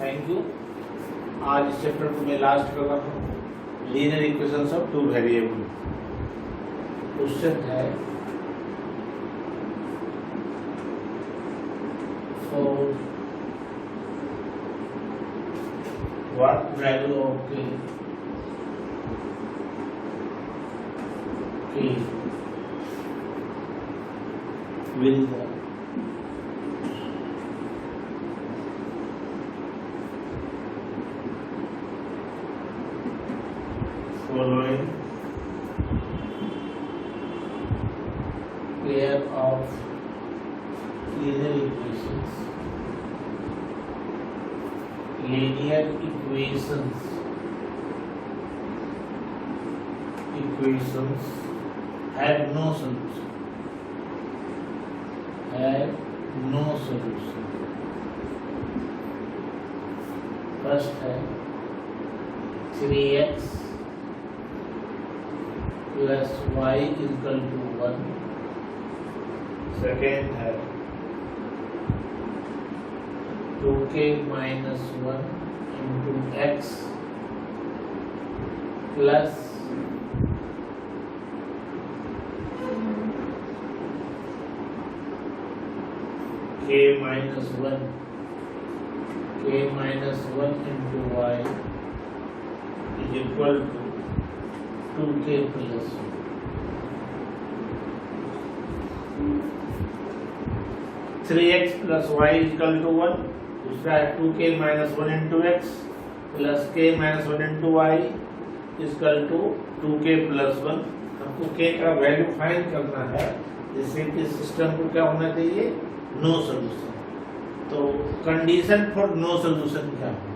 Thank you. आज इस chapter को मैं लास्ट कर रहा हूँ, linear equations of two variable. Question है for what value of k will the following pair of linear equations have no solution. First है 3x plus y equal to 1. Second है 2k minus 1 into x plus k minus 1 into y is equal to 2k plus 1. Three x plus y equal to 1, दूसरा है 2k minus 1 into x plus k minus 1 into y equal to 2k plus 1. हमको k का value find करना है, जिससे कि system को क्या होना चाहिए, नो सोल्यूशन. तो कंडीशन फॉर नो सोल्यूशन क्या होगा?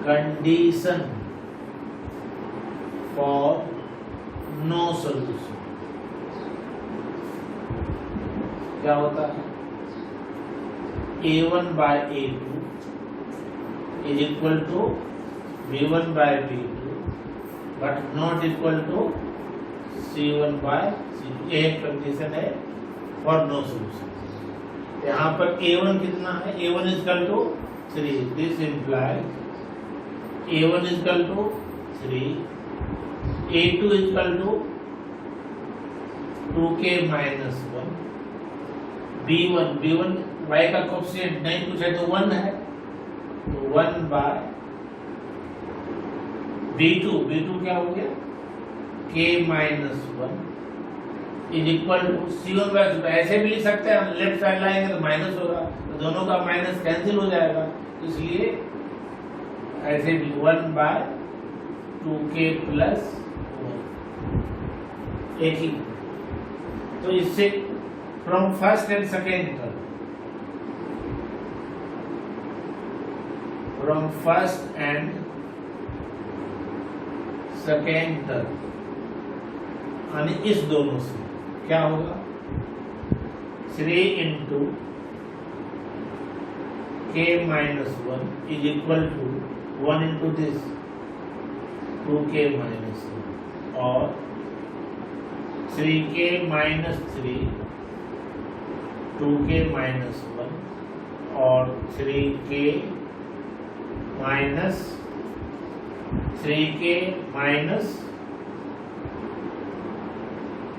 कंडीशन फॉर नो सोल्यूशन क्या होता है? a1 by a2 is equal to b1 by b2 but not equal to c1 by c2. एक कंडीशन है फॉर नो सोल्यूशन. यहाँ पर a1 कितना है? a1 is equal to 3. This implies a1 is equal to 3, a2 is equal to 2k minus 1, b1 y का coefficient नहीं पूछा तो 1 है, तो 1 by b2 क्या हो गया, k minus 1 is equal to c1 by c2. ऐसे भी लिख सकते हैं, लेफ्ट साइड लाएंगे तो माइनस होगा, तो दोनों का माइनस कैंसिल हो जाएगा, इसलिए ऐसे भी 1 by 2k plus 1 एक ही. तो इससे from first and second term, from first and second term यानी इस दोनों से क्या होगा, 3 into k minus 1 is equal to 1 into this 2k minus 1 और 3k minus 3 2k minus 1 और 3k minus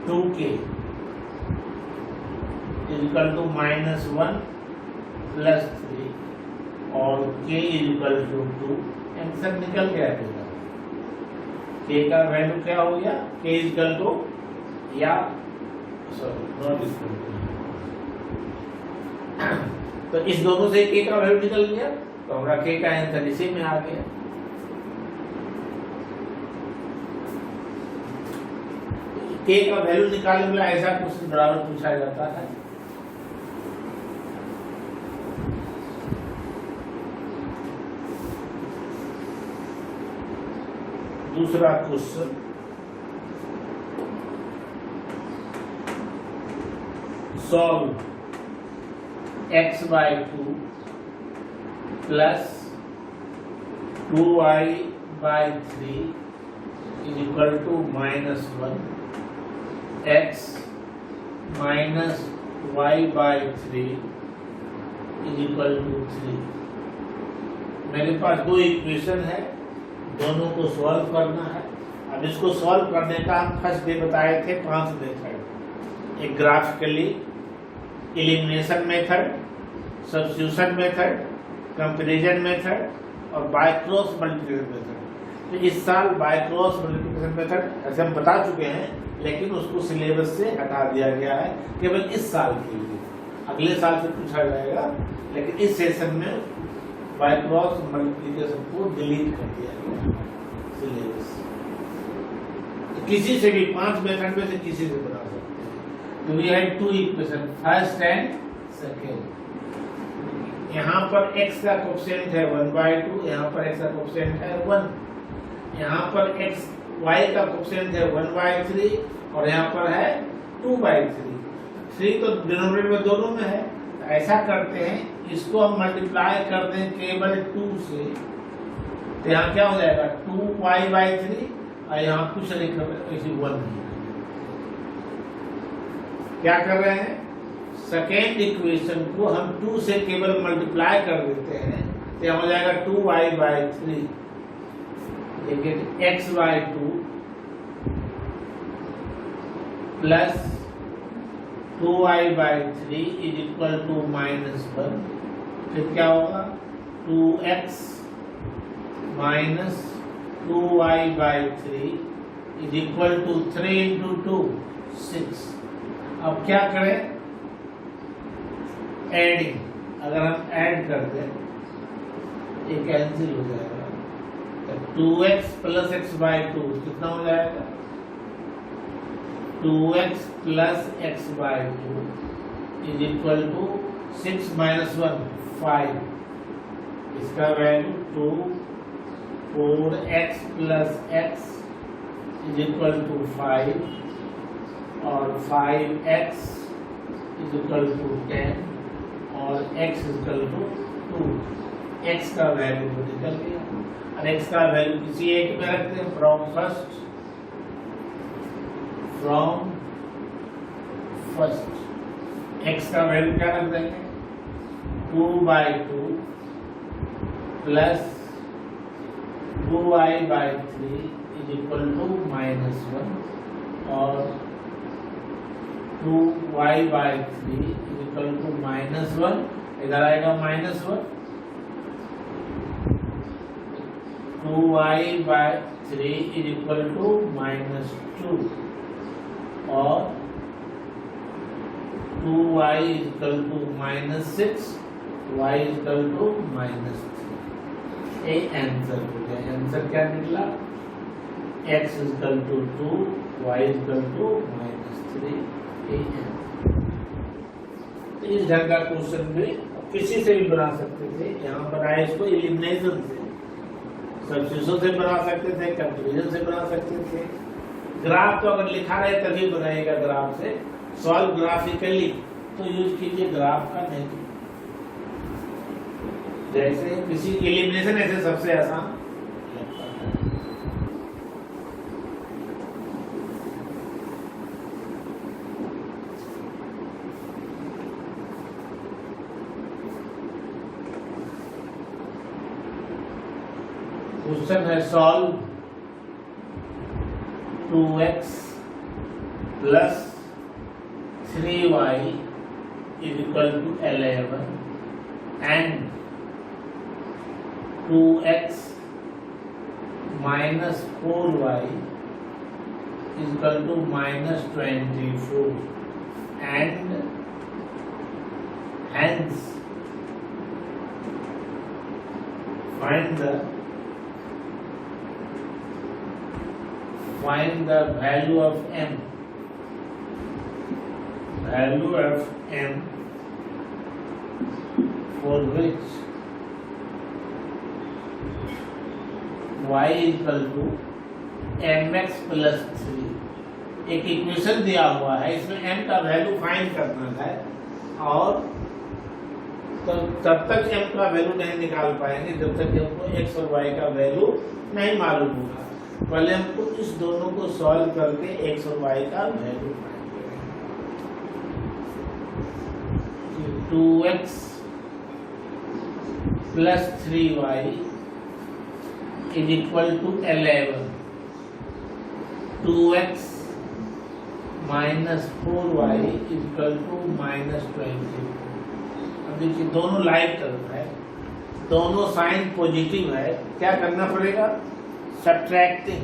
2k is equal to minus 1 plus 3 और k is equal to 2. Answer निकल गया पूरा. k का वैल्यू क्या हो गया, k is equal to या सॉरी नॉट इक्वल टू. तो इस दोनों से k का वैल्यू निकल गया, तो हमारा k का आंसर इसी में आ गया. k का वैल्यू निकालने वाला ऐसा क्वेश्चन बराबर पूछा जाता है. दूसरा question, solve x by 2 plus 2y by 3 is equal to minus 1, x minus y by 3 is equal to 3। मेरे पास दो इक्वेशन है, दोनों को सॉल्व करना है। अब इसको सॉल्व करने का हम फर्स्ट डे बताए थे 5 मेथड। एक graphically, elimination method, substitution method, comparison method और बाय क्रॉस मल्टीप्लिकेशन मेथड। तो इस साल बाय क्रॉस मल्टीप्लिकेशन मेथड ऐसे हम बता चुके हैं, लेकिन उसको सिलेबस से हटा दिया गया है केवल इस साल के लिए। अगले साल से पूछा जाएगा, लेकिन इस सेशन में बाय क्रॉस मल्टीप्लिकेशन को डिलीट कर दिया गया सिलेबस। तो किसी से भी 5 मेथड में से किसी से बना सकते हैं। तो we have 2 equation, first and second. यहाँ पर x का कोएफिशिएंट है 1/2, यहाँ पर x का कोएफिशिएंट है 1, यहाँ पर y का कोएफिशिएंट है 1/3 और यहाँ पर है 2/3। 3 तो डिनोमिनेटर में दोनों में है। तो ऐसा करते हैं, इसको हम मल्टीप्लाई कर दें केवल 2 से, तो यहाँ क्या हो जाएगा 2y/3 और यहाँ कुछ नहीं कर रहे, इसी 1 नहीं। क्या कर रहे हैं, सेकेंड इक्वेशन को हम 2 से केवल मल्टीप्लाई कर देते हैं, तो यहाँ हो जाएगा 2y/3 x/2 plus 2y/3 is equal to -1। फिर क्या होगा 2x minus 2y/3 is equal to 3 into 2 6। अब क्या करें, एडिंग। अगर हम ऐड कर दें, ये कैंसिल हो जाएगा। 2x प्लस x/2 कितना हो जाएगा, 2x plus x/2 is equal to 6 minus 1 5। इसका value 2 4x plus x is equal to 5 और 5x इज इक्वल टू 10 और x is equal to 2। x का वैल्यू निकल गया और x का वैल्यू किसी एक में रखते हैं, फ्रॉम फर्स्ट। x का वैल्यू क्या रख देंगे 2/2 plus 2y/3 is equal to -1 और 2y/3 इज इक्वल टू -1। इधर आएगा -1, 2y/3 इज इक्वल टू -2 और 2y is equal to -6, y is equal to -3। ये आंसर हो गया। आंसर क्या निकला, x is equal to 2, y is equal to -3। इस ढंग का क्वेश्चन भी किसी से भी बना सकते थे। यहाँ बनाए इसको एलिमिनेशन से, सब्स्टिट्यूशन से बना सकते थे, कंपैरिजन से बना सकते थे। ग्राफ तो अगर लिखा रहे तभी बनाएगा ग्राफ से। सॉल्व ग्राफिकली तो यूज कीजिए ग्राफ का, नहीं जैसे किसी एलिमिनेशन ऐसे सबसे आसान लगता है। क्वेश्चन है solve 2x plus 3y is equal to 11 and 2x minus 4y is equal to -24 and hence find the value of m. Value of m for which y is equal to mx plus 3। एक equation दिया हुआ है, इसमें m का value find करना है और तो तब तक m का वैल्यू नहीं निकाल पाएंगे जब तक हमको x और y का वैल्यू नहीं मालूम होगा। पहले हमको इस दोनों को सॉल्व करके x और y का वैल्यू फाइंड करेंगे। 2x plus 3y is equal to 11, 2x minus 4y is equal to minus 20। अब देखिए दोनों लाइक टर्म है, दोनों साइन पॉजिटिव है, क्या करना पड़ेगा? सब्ट्रैक्टिंग।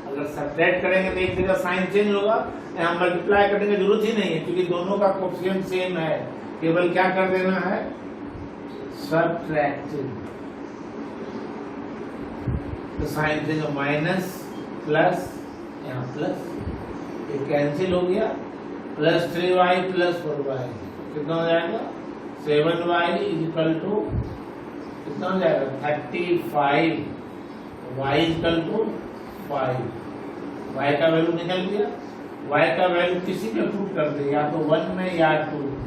अगर सब्ट्रैक्ट करेंगे तो एक जगह साइन चेंज होगा, यहाँ मल्टीप्लाई करने की जरूरत ही नहीं है क्योंकि दोनों का कोएफिशिएंट सेम है, केवल क्या कर देना है? सब्ट्रैक्टिंग। तो साइन चेंज माइनस प्लस, यहाँ प्लस, ये कैंसिल हो गया, प्लस 3y प्लस 4y कितना हो जाएगा? 7y इज इक्वल टू कितना हो जाएगा? 35, y is equal to 5। y का वैल्यू निकल गया। y का वैल्यू किसी में पुट कर दे, या तो 1 में या 2 में,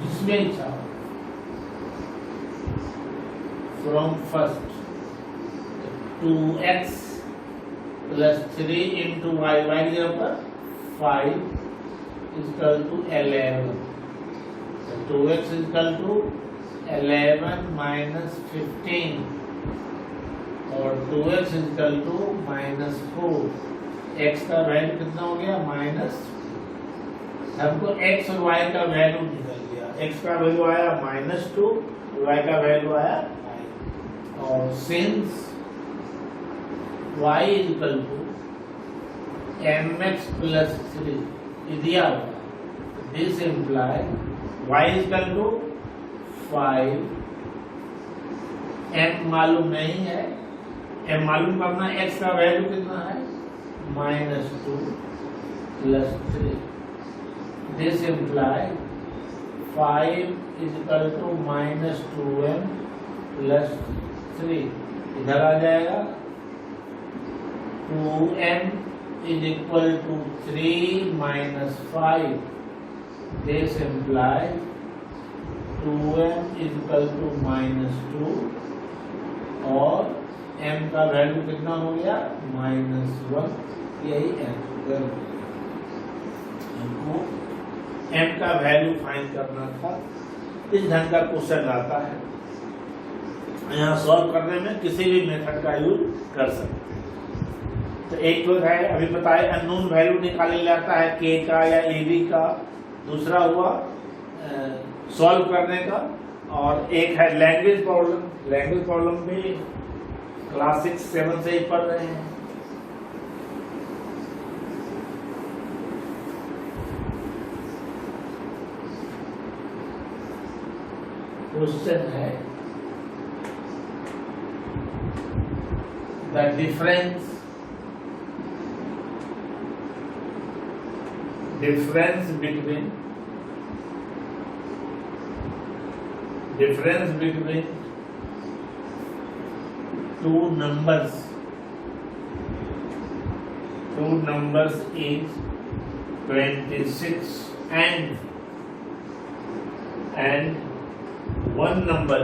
जिसमें इच्छा हो। From first 2x plus 3 into y, y के ऊपर 5 equal to 11, 2x equal to 11 minus 15 और 2x equal to minus 4। x का वैल्यू कितना हो गया? माइनस। हमको x और y का वैल्यू निकल गया। x का वैल्यू आया -2, y का वैल्यू आया 5। और since y equal to mx प्लस 3 दिया हुआ, this imply y equal to 5, m मालूम नहीं है, m मालूम करना, x का वैल्यू कितना है? -2 plus 3, this imply 5 is equal to -2m plus 3, इधर आ जाएगा 2m is equal to 3 minus 5. This implies 2m is equal to -2 और m का वैल्यू कितना हो गया? -1। यही आंसर हमको m का वैल्यू फाइंड करना था। इस ढंग का क्वेश्चन आता है, यहाँ सॉल्व करने में किसी भी मेथड का यूज कर सकते हैं। तो एक तो है अभी बताए अननोन वैल्यू निकाले जाता है k का या ab का, दूसरा हुआ सॉल्व करने का, और एक है लैंग्वेज प्रॉब्लम। लैंग्वेज प्रॉब्लम भी क्लास 6, 7 से ही पढ़ रहे हैं। क्वेश्चन है the difference between two numbers is 26 and one number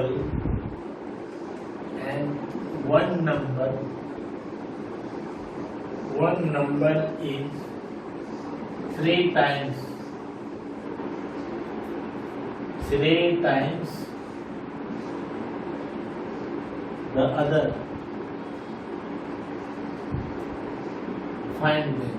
is 3 times the other. Find them.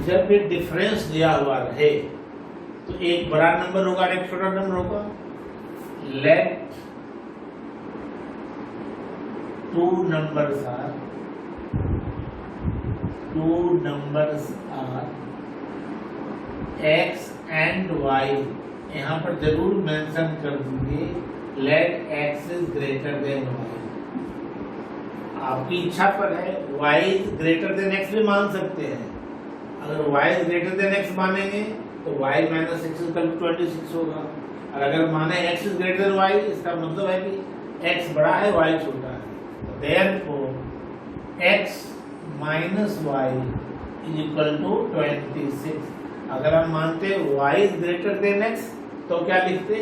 जब भी डिफरेंस दिया हुआ रहे तो एक बड़ा नंबर होगा और एक छोटा नंबर होगा। Let two numbers are x and y, यहाँ पर जरूर मेंशन कर दूंगी let x is greater than y। आपकी इच्छा पर है, y is greater than x भी मान सकते हैं। अगर y is greater than x मानेंगे तो y minus x equal to 26 होगा, और अगर माने x is greater than y, इसका मतलब है कि x बड़ा है y छोटा है। Therefore, x minus y is equal to 26. अगर हम मानते y is greater than x तो क्या लिखते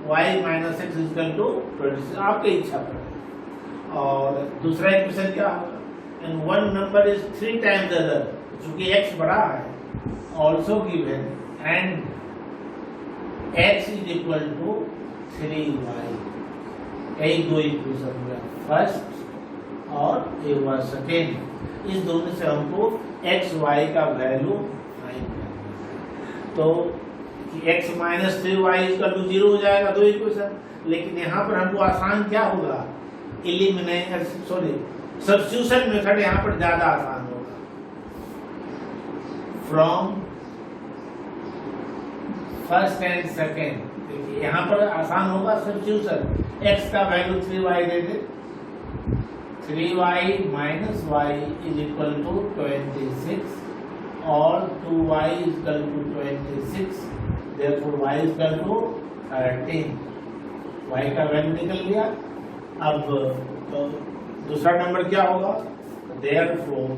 y minus x equal to 26, आपकी इच्छा पर है। और दूसरा इक्वेशन क्या होगा, and one number is 3 times other, चूंकि x बड़ा है also given and x is equal to 3y। यही दो इक्वेशन हुआ, फर्स्ट और एक बार सेकेंड। इस दोनों से हमको x y का वैल्यू फाइंड करना है। तो x minus 3y equal to 0 हो जाएगा, दो इक्वेशन। लेकिन यहाँ पर हमको आसान क्या होगा, एलिमिनेट सब्स्टिट्यूशन मेथड यहाँ पर ज्यादा आसान होगा। फ्रॉम फर्स्ट एंड सेकेंड, देखिए यहाँ पर आसान होगा सब्स्टिट्यूशन। x का value 3y they they, 3y minus y is equal to 26 और 2y is equal to 26, therefore y is equal to 13। y का वैल्यू निकल गया। अब तो दूसरा नंबर क्या होगा, therefore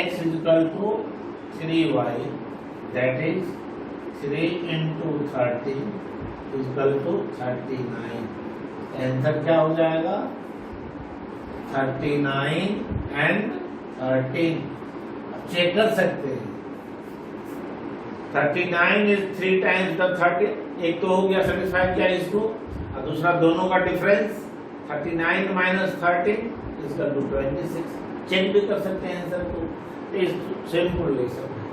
x is equal to 3y, that is 3 into 13 is equal to 39। Answer क्या हो जाएगा, 39 एंड 13। चेक कर सकते हैं, 39 इज 3 टाइम्स द 30। एक तो हो गया सेटिस्फाई किया इसको, और दूसरा दोनों का डिफरेंस 39 माइनस 13 इसका 26। चेक भी कर सकते हैं आंसर को, इस सिंपल ले सकते हैं।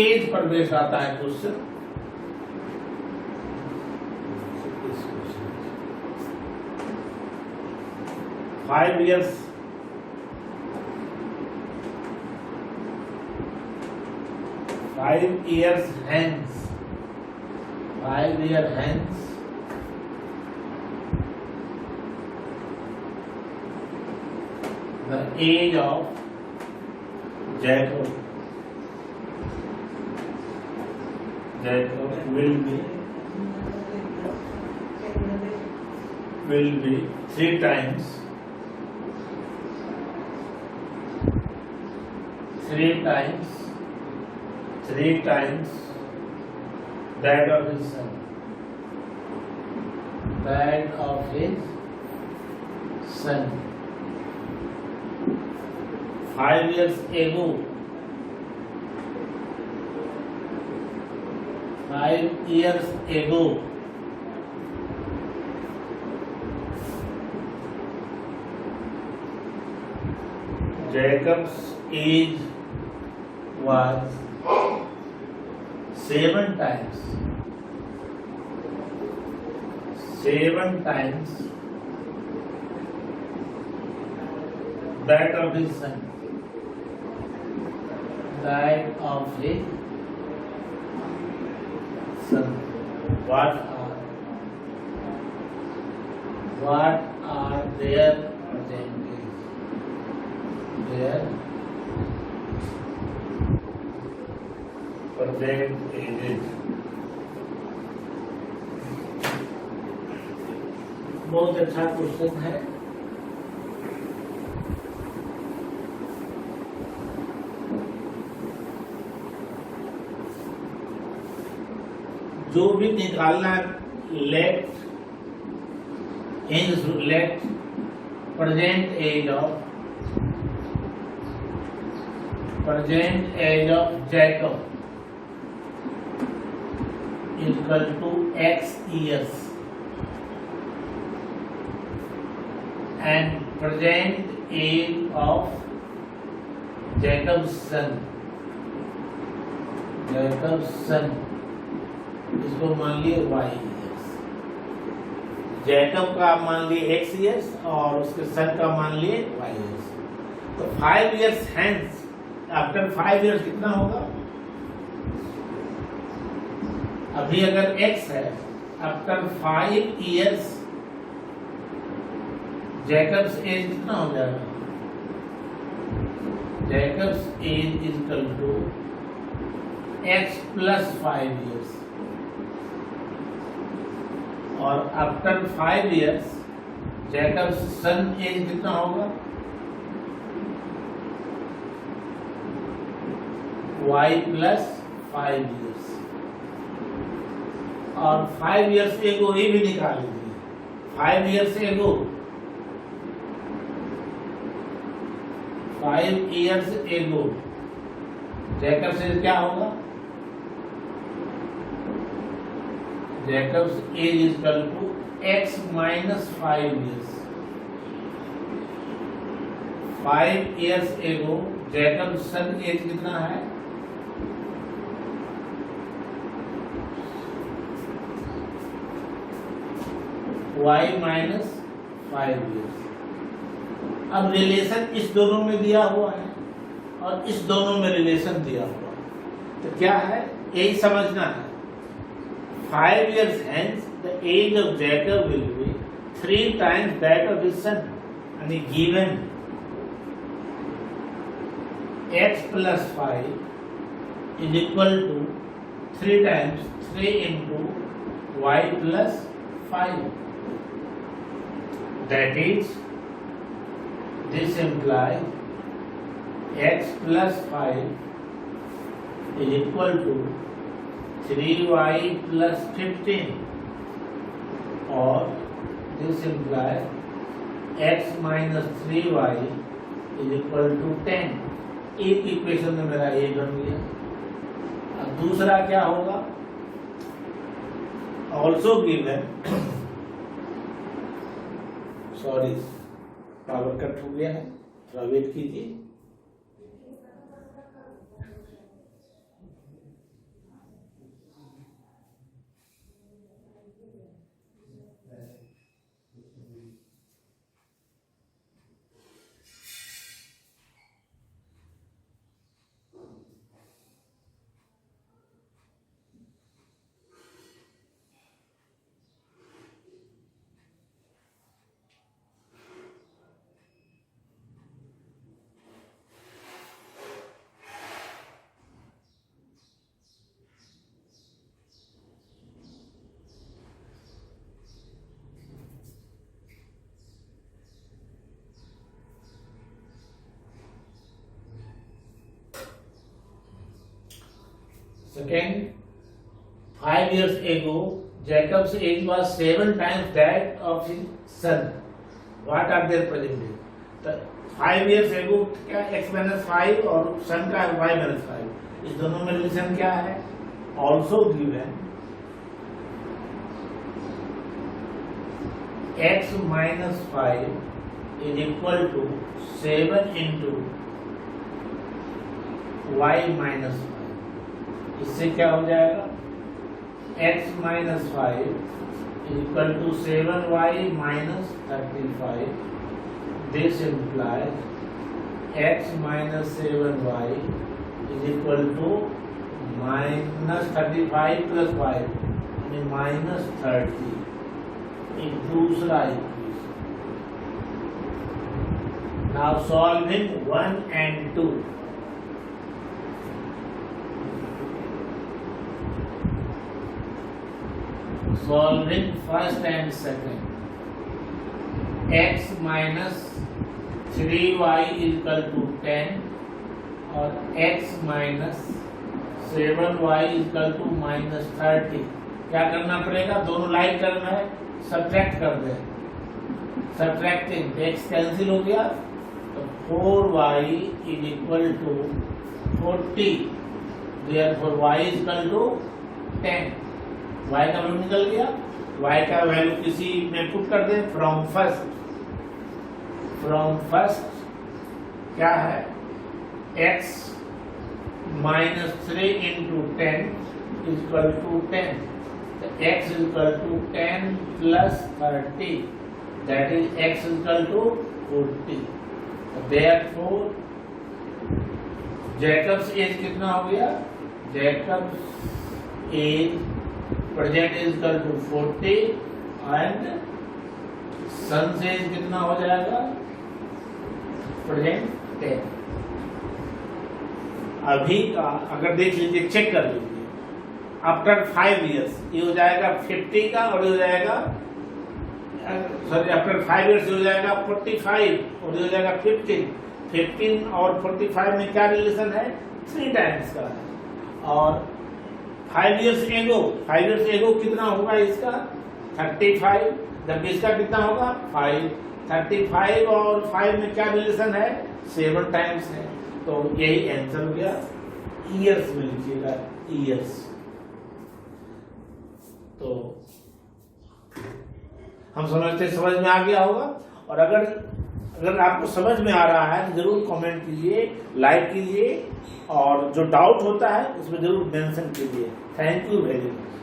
एज पर बेस्ड आता है question. 5 years 5 years hence, 5 year hence, the age of Jacob will be 3 times that of his son, that of his son। 5 years ago, 5 years ago, Jacob's age was 7 times that of his son, What are their percentages? Their percentages। बहुत अच्छा question है। जो भी निकालना, late present age of Jacob equal to x years and present age of Jacob's son इसको मान लिए y years, Jacob का मान लिए x years और उसके सन का मान लिए y years। तो 5 years hence, आफ्टर 5 years कितना होगा, अभी अगर x है, आफ्टर 5 years जैकब्स एज कितना हो जाएगा, Jacob's age is equal to x plus 5 years, और after 5 years Jacob son age कितना होगा, y प्लस 5 years, और 5 years एगो ये भी निकाल लीजिए। 5 years एगो, 5 years एगो जैकब से क्या होगा, Jacob's age is equal to x minus 5 years। 5 years ago Jacob son age कितना है, y माइनस 5 years। अब रिलेशन इस दोनों में दिया हुआ है और इस दोनों में रिलेशन दिया हुआ है, तो क्या है यही समझना है। 5 years hence the age of Jacob will be 3 times that of his son, and given x plus 5 is equal to 3 times 3 into y plus 5. That is, this implies x plus 5 is equal to 3y plus 15, or this implies x minus 3y is equal to 10. एक equation में मेरा ये बन गया। अब दूसरा क्या होगा, also given, sorry power cut हो गया है, थोड़ा वेट कीजिए। Second, 5 years ago, Jacob's age was 7 times that of his son. What are their present age? तो 5 years ago क्या x minus 5 और son का y minus 5, इस दोनों में रिलेशन क्या है? Also given x minus 5 is equal to 7 into y minus 5। इससे क्या हो जाएगा, x minus 5 equal to 7y minus 35। This implies x minus 7y is equal to minus 35 plus 5 यानी माइनस 30। एक दूसरा equation. Now solving 1 and 2। Solving first and second, x minus 3y is equal to 10 और x minus 7y is equal to minus 30। क्या करना पड़ेगा, दोनों like करना है, सब्ट्रैक्ट कर दें। सब्ट्रैक्टिंग x कैंसिल हो गया तो 4y is equal to 40, therefore y is equal to 10। y का वैल्यू निकल गया, y का वैल्यू किसी में पुट कर दें। फ्रॉम फर्स्ट क्या है, x minus 3 into 10 is equal to 10, x is equal to 10 plus 30, that is x is equal to 40। Therefore Jacob's age कितना हो गया, Jacob's age present is equal to 40 and son से कितना हो जाएगा, प्रेजेंट 10। अभी का अगर देख लीजिए, चेक कर लीजिए, आफ्टर 5 years ये हो जाएगा 50 का और हो जाएगा सर आफ्टर 5 ईयर्स हो जाएगा 45 और ये हो जाएगा 15 और 45 में क्या रिलेशन है? 3 टाइम्स का है। और 5 ईयर्स एगो कितना होगा इसका? 35, जबकि इसका कितना होगा? 5। 35 और 5 में क्या रिलेशन है? 7 टाइम्स है। तो यही आंसर हो गया। ईयर्स में लिखिएगा, ईयर्स। तो हम समझ में आ गया होगा। और अगर आपको समझ में आ रहा है तो जरूर कमेंट कीजिए, लाइक कीजिए, और जो डाउट होता है उसमें जरूर मेंशन कीजिए। Thank you very much.